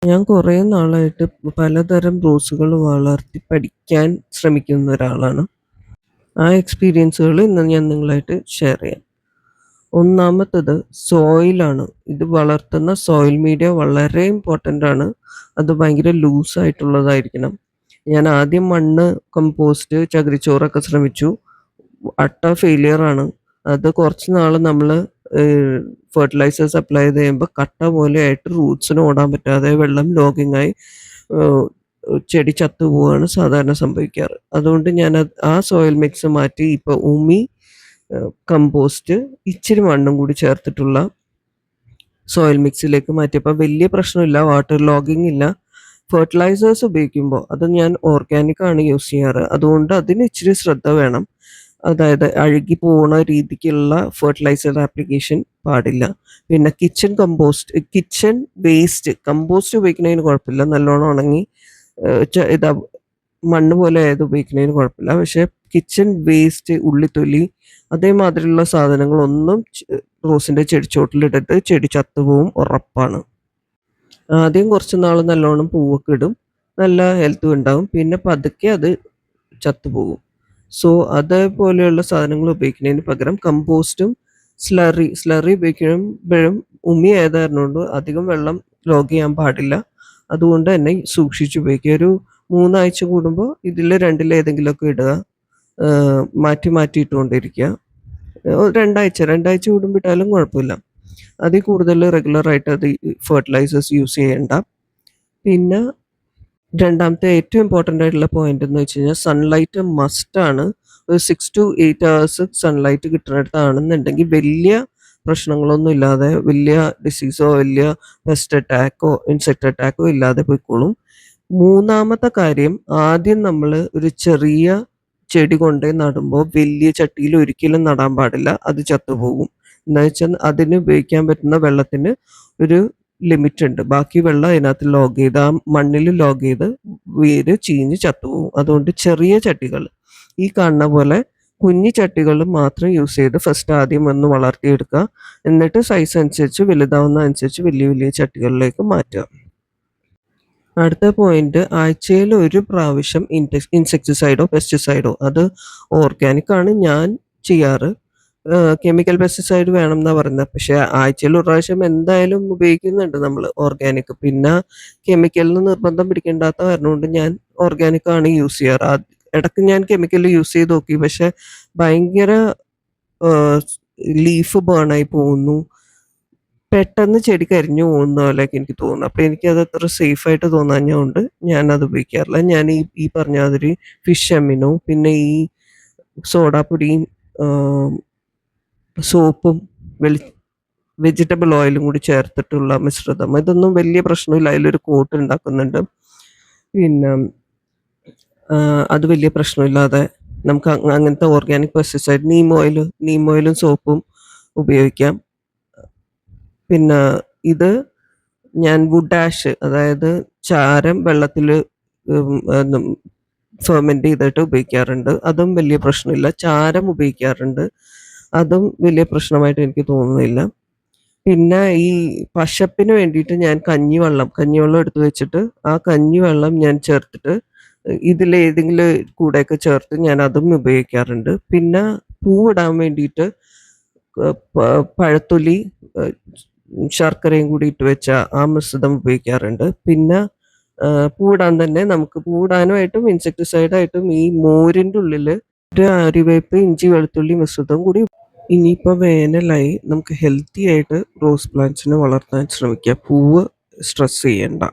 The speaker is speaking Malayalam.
ഞാൻ കുറേ നാളായിട്ട് പലതരം റോസുകൾ വളർത്തി പഠിക്കാൻ ശ്രമിക്കുന്ന ഒരാളാണ്. ആ എക്സ്പീരിയൻസുകൾ ഇന്ന് ഞാൻ നിങ്ങളായിട്ട് ഷെയർ ചെയ്യാം. ഒന്നാമത്തത് സോയിലാണ്. ഇത് വളർത്തുന്ന സോയിൽ മീഡിയ വളരെ ഇമ്പോർട്ടൻ്റ് ആണ്. അത് ഭയങ്കര ലൂസായിട്ടുള്ളതായിരിക്കണം. ഞാൻ ആദ്യം മണ്ണ്, കമ്പോസ്റ്റ്, ചകിരിച്ചോറൊക്കെ ശ്രമിച്ചു. ഫെയിലിയറാണ്. അത് കുറച്ച് നാൾ നമ്മൾ ഫെർട്ടിലൈസേഴ്സ് അപ്ലൈ ചെയ്ത് കഴിയുമ്പോൾ കട്ട പോലെയായിട്ട് റൂട്ട്സിന് ഓടാൻ പറ്റാതെ വെള്ളം ലോഗിങ്ങായി ഏഹ്, ചെടി ചത്തുപോവാണ് സാധാരണ സംഭവിക്കാറ്. അതുകൊണ്ട് ഞാൻ ആ സോയിൽ മിക്സ് മാറ്റി ഇപ്പോൾ കമ്പോസ്റ്റ്, ഇച്ചിരി മണ്ണും കൂടി ചേർത്തിട്ടുള്ള സോയിൽ മിക്സിലേക്ക് മാറ്റിയപ്പോൾ വലിയ പ്രശ്നമില്ല. വാട്ടർ ലോഗിങ് ഇല്ല. ഫെർട്ടിലൈസേഴ്സ് ഉപയോഗിക്കുമ്പോൾ അത് ഞാൻ ഓർഗാനിക് ആണ് യൂസ് ചെയ്യാറ്. അതുകൊണ്ട് അതിന് ഇച്ചിരി ശ്രദ്ധ വേണം. അതായത് അഴുകി പോണ രീതിക്കുള്ള ഫെർട്ടിലൈസർ ആപ്ലിക്കേഷൻ പാടില്ല. പിന്നെ കിച്ചൺ വേസ്റ്റ് കമ്പോസ്റ്റ് ഉപയോഗിക്കുന്നതിന് കുഴപ്പമില്ല. നല്ലോണം ഉണങ്ങി ഇതാ മണ്ണ് പോലെ ആയത് ഉപയോഗിക്കുന്നതിന് കുഴപ്പമില്ല. പക്ഷേ കിച്ചൺ വേസ്റ്റ്, ഉള്ളിത്തൊലി അതേമാതിരിയുള്ള സാധനങ്ങളൊന്നും റോസിൻ്റെ ചെടിച്ചോട്ടിലിട്ടിട്ട് ചെടി ചത്തുപോകും, ഉറപ്പാണ്. ആദ്യം കുറച്ച് നാൾ നല്ലോണം പൂവൊക്കെ ഇടും, നല്ല ഹെൽത്തും ഉണ്ടാവും. പിന്നെ പതുക്കെ അത് ചത്തുപോകും. സോ അതേപോലെയുള്ള സാധനങ്ങൾ ഉപയോഗിക്കുന്നതിന് പകരം കമ്പോസ്റ്റും സ്ലറി ഉപയോഗിക്കുമ്പോഴും ആയത് കാരണം അധികം വെള്ളം ലോഗ് ചെയ്യാൻ പാടില്ല. അതുകൊണ്ട് തന്നെ സൂക്ഷിച്ച് ഉപയോഗിക്കുക. ഒരു 3 ആഴ്ച കൂടുമ്പോൾ ഇതിൽ രണ്ടിലേതെങ്കിലുമൊക്കെ ഇടുക. മാറ്റി മാറ്റി ഇട്ടുകൊണ്ടിരിക്കുക. 2 ആഴ്ച കൂടുമ്പോൾ ഇട്ടാലും കുഴപ്പമില്ല. അതിൽ കൂടുതൽ റെഗുലറായിട്ട് അത് ഫെർട്ടിലൈസേഴ്സ് യൂസ് ചെയ്യേണ്ട. പിന്നെ രണ്ടാമത്തെ ഏറ്റവും ഇമ്പോർട്ടൻ്റ് ആയിട്ടുള്ള പോയിന്റ് എന്ന് വെച്ച് കഴിഞ്ഞാൽ സൺലൈറ്റ് മസ്റ്റാണ്. ഒരു 6 to 8 hours സൺലൈറ്റ് കിട്ടുന്നിടത്താണെന്നുണ്ടെങ്കിൽ വലിയ പ്രശ്നങ്ങളൊന്നും ഇല്ലാതെ, വലിയ ഡിസീസോ വലിയ പെസ്റ്റ് അറ്റാക്കോ ഇൻസെക്ട് അറ്റാക്കോ ഇല്ലാതെ പോയിക്കോളും. മൂന്നാമത്തെ കാര്യം, ആദ്യം നമ്മൾ ഒരു ചെറിയ ചെടി കൊണ്ടുപോയി നടുമ്പോൾ വലിയ ചട്ടിയിൽ ഒരിക്കലും നടാൻ പാടില്ല. അത് ചത്തുപോകും. എന്താ വെച്ചാൽ അതിന് ഉപയോഗിക്കാൻ പറ്റുന്ന വെള്ളത്തിന് ഒരു ലിമിറ്റ് ഉണ്ട്. ബാക്കി വെള്ളം അതിനകത്ത് ലോഗ് ചെയ്ത് ആ മണ്ണിൽ ലോഗ് ചെയ്ത് വേര് ചീഞ്ഞ് ചത്തുപോകും. അതുകൊണ്ട് ചെറിയ ചട്ടികൾ, ഈ കാണുന്ന പോലെ കുഞ്ഞി ചട്ടികൾ മാത്രം യൂസ് ചെയ്ത് ഫസ്റ്റ് ആദ്യം ഒന്ന് വളർത്തിയെടുക്കുക. എന്നിട്ട് സൈസ് അനുസരിച്ച് വലുതാവുന്ന അനുസരിച്ച് വലിയ വലിയ ചട്ടികളിലേക്ക് മാറ്റുക. അടുത്ത പോയിന്റ്, ആഴ്ചയിൽ ഒരു പ്രാവശ്യം ഇൻസെക്ടിസൈഡോ പെസ്റ്റിസൈഡോ, അത് ഓർഗാനിക് ആണ് ഞാൻ ചെയ്യാറ്. കെമിക്കൽ പെസ്റ്റിസൈഡ് വേണം എന്നാണ് പറയുന്നത്. പക്ഷേ ആഴ്ചയിൽ ഒരു പ്രാവശ്യം എന്തായാലും ഉപയോഗിക്കുന്നുണ്ട് നമ്മൾ ഓർഗാനിക്. പിന്നെ കെമിക്കലിന് നിർബന്ധം പിടിക്കേണ്ടാത്ത കാരണം കൊണ്ട് ഞാൻ ഓർഗാനിക് ആണ് യൂസ് ചെയ്യാറ്. ഇടയ്ക്ക് ഞാൻ കെമിക്കൽ യൂസ് ചെയ്ത് നോക്കി. പക്ഷെ ഭയങ്കര ലീഫ് ബേണായി പോകുന്നു, പെട്ടെന്ന് ചെടി കരിഞ്ഞു പോകുന്ന പോലെയൊക്കെ എനിക്ക് തോന്നുന്നു. അപ്പോൾ എനിക്കത് അത്ര സേഫായിട്ട് തോന്നാഞ്ഞതുകൊണ്ട് ഞാനത് ഉപയോഗിക്കാറില്ല. ഞാൻ ഈ പറഞ്ഞ മാതിരി ഫിഷ് എമിനോ, പിന്നെ ഈ സോഡാപ്പൊടിയും സോപ്പും വെജിറ്റബിൾ ഓയിലും കൂടി ചേർത്തിട്ടുള്ള മിശ്രിതം, ഇതൊന്നും വലിയ പ്രശ്നമില്ല. അതിലൊരു കോട്ട് ഉണ്ടാക്കുന്നുണ്ട്. പിന്നെ അത് വലിയ പ്രശ്നമില്ലാതെ നമുക്ക് അങ്ങനത്തെ ഓർഗാനിക് പെസ്റ്റിസൈഡ് നീം ഓയിലും സോപ്പും ഉപയോഗിക്കാം. പിന്നെ ഇത് ഞാൻ വുഡ് ആഷ്, അതായത് ചാരം വെള്ളത്തിൽ ഫെർമെൻ്റ് ചെയ്തിട്ട് ഉപയോഗിക്കാറുണ്ട്. അതും വലിയ പ്രശ്നമില്ല. ചാരം ഉപയോഗിക്കാറുണ്ട്. അതും വലിയ പ്രശ്നമായിട്ട് എനിക്ക് തോന്നുന്നില്ല. പിന്നെ ഈ പശപ്പിന് വേണ്ടിയിട്ട് ഞാൻ കഞ്ഞിവെള്ളം എടുത്ത് വെച്ചിട്ട് ആ കഞ്ഞിവെള്ളം ഞാൻ ചേർത്തിട്ട് ഇതിലേതെങ്കിലും കൂടെയൊക്കെ ചേർത്ത് ഞാൻ അതും ഉപയോഗിക്കാറുണ്ട്. പിന്നെ പൂവിടാൻ വേണ്ടിയിട്ട് പഴത്തൊലി, ശർക്കരയും കൂടി ഇട്ട് വെച്ച ആ മിശ്രിതം ഉപയോഗിക്കാറുണ്ട്. പിന്നെ പൂവിടാൻ തന്നെ നമുക്ക് പൂവിടാനുമായിട്ടും ഇൻസെക്ടിസൈഡായിട്ടും ഈ മോരിൻ്റെ ഉള്ളിൽ ഒരു ആര്യവേപ്പ്, ഇഞ്ചി, വെളുത്തുള്ളി മിശ്രിതം കൂടി. ഇനിയിപ്പോൾ വേനലായി, നമുക്ക് ഹെൽത്തി ആയിട്ട് റോസ് പ്ലാന്റ്സിനെ വളർത്താൻ ശ്രമിക്കുക. പൂവ് സ്ട്രെസ് ചെയ്യണ്ട.